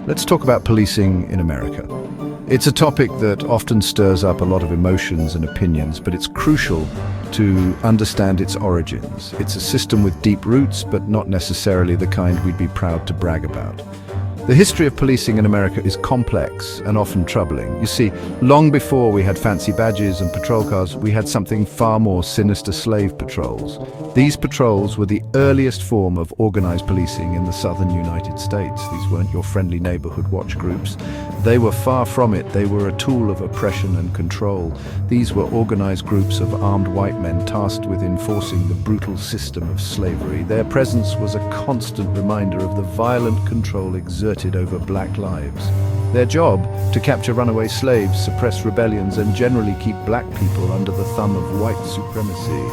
Let's talk about policing in America. It's a topic that often stirs up a lot of emotions and opinions, but it's crucial to understand its origins. It's a system with deep roots, but not necessarily the kind we'd be proud to brag about. The history of policing in America is complex and often troubling. You see, long before we had fancy badges and patrol cars, we had something far more sinister: slave patrols. These patrols were the earliest form of organized policing in the southern United States. These weren't your friendly neighborhood watch groups. They were far from it. They were a tool of oppression and control. These were organized groups of armed white men tasked with enforcing the brutal system of slavery. Their presence was a constant reminder of the violent control exerted over black lives. Their job: to capture runaway slaves, suppress rebellions, and generally keep black people under the thumb of white supremacy.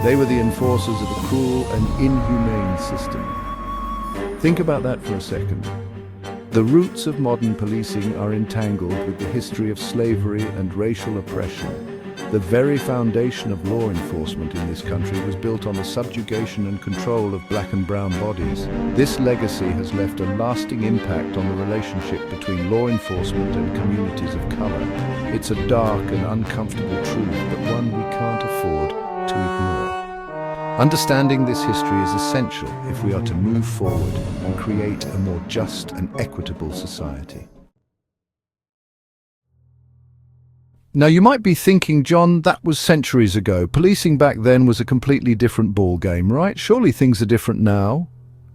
They were the enforcers of a cruel and inhumane system. Think about that for a second. The roots of modern policing are entangled with the history of slavery and racial oppression. The very foundation of law enforcement in this country was built on the subjugation and control of black and brown bodies. This legacy has left a lasting impact on the relationship between law enforcement and communities of color. It's a dark and uncomfortable truth, but one we can't afford to ignore. Understanding this history is essential if we are to move forward and create a more just and equitable society. Now, you might be thinking, John, that was centuries ago. Policing back then was a completely different ballgame, right? Surely things are different now.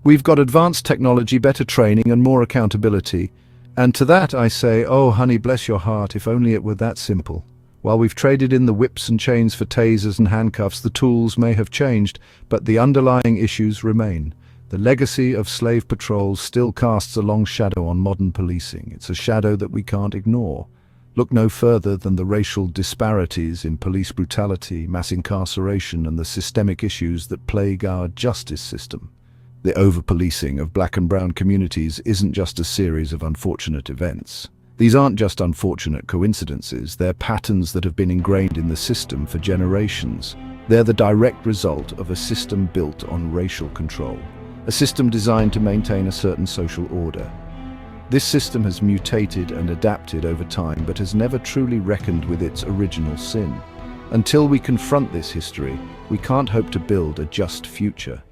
We've got advanced technology, better training, and more accountability. And to that I say, oh, honey, bless your heart, if only it were that simple. While we've traded in the whips and chains for tasers and handcuffs, the tools may have changed, but the underlying issues remain. The legacy of slave patrols still casts a long shadow on modern policing. It's a shadow that we can't ignore. Look no further than the racial disparities in police brutality, mass incarceration, and the systemic issues that plague our justice system. The over-policing of black and brown communities isn't just a series of unfortunate events. These aren't just unfortunate coincidences, they're patterns that have been ingrained in the system for generations. They're the direct result of a system built on racial control, a system designed to maintain a certain social order. This system has mutated and adapted over time, but has never truly reckoned with its original sin. Until we confront this history, we can't hope to build a just future.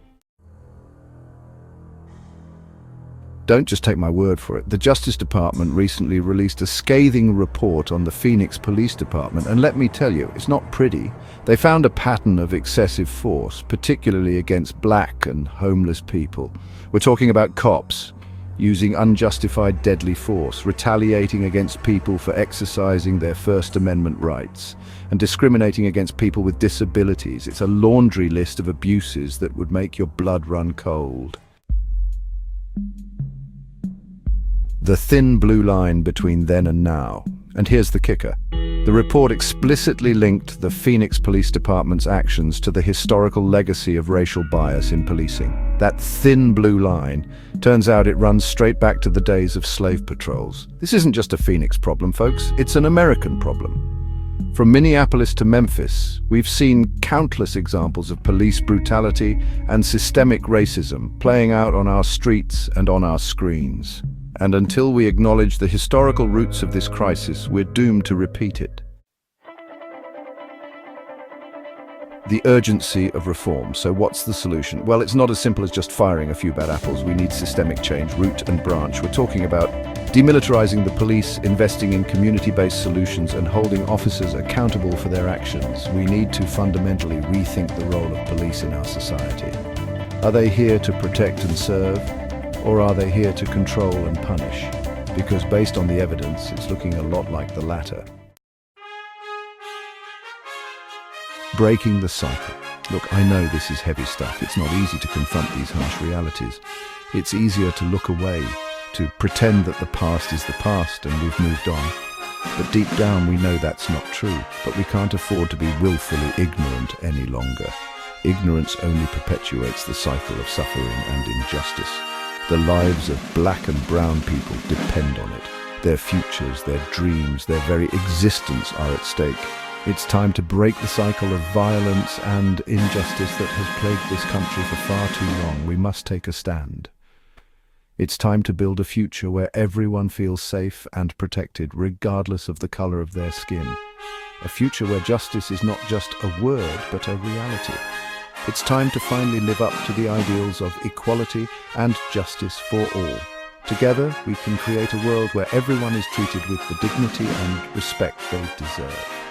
Don't just take my word for it. The Justice Department recently released a scathing report on the Phoenix Police Department, and let me tell you, it's not pretty. They found a pattern of excessive force, particularly against black and homeless people. We're talking about cops using unjustified deadly force, retaliating against people for exercising their First Amendment rights, and discriminating against people with disabilities. It's a laundry list of abuses that would make your blood run cold. The thin blue line between then and now. And here's the kicker. The report explicitly linked the Phoenix Police Department's actions to the historical legacy of racial bias in policing. That thin blue line, turns out it runs straight back to the days of slave patrols. This isn't just a Phoenix problem, folks. It's an American problem. From Minneapolis to Memphis, we've seen countless examples of police brutality and systemic racism playing out on our streets and on our screens. And until we acknowledge the historical roots of this crisis, we're doomed to repeat it. The urgency of reform. So what's the solution? Well, it's not as simple as just firing a few bad apples. We need systemic change, root and branch. We're talking about demilitarizing the police, investing in community-based solutions, and holding officers accountable for their actions. We need to fundamentally rethink the role of police in our society. Are they here to protect and serve? Or are they here to control and punish? Because based on the evidence, it's looking a lot like the latter. Breaking the cycle. Look, I know this is heavy stuff. It's not easy to confront these harsh realities. It's easier to look away, to pretend that the past is the past and we've moved on. But deep down we know that's not true. But we can't afford to be willfully ignorant any longer. Ignorance only perpetuates the cycle of suffering and injustice. The lives of black and brown people depend on it. Their futures, their dreams, their very existence are at stake. It's time to break the cycle of violence and injustice that has plagued this country for far too long. We must take a stand. It's time to build a future where everyone feels safe and protected, regardless of the color of their skin. A future where justice is not just a word, but a reality. It's time to finally live up to the ideals of equality and justice for all. Together, we can create a world where everyone is treated with the dignity and respect they deserve.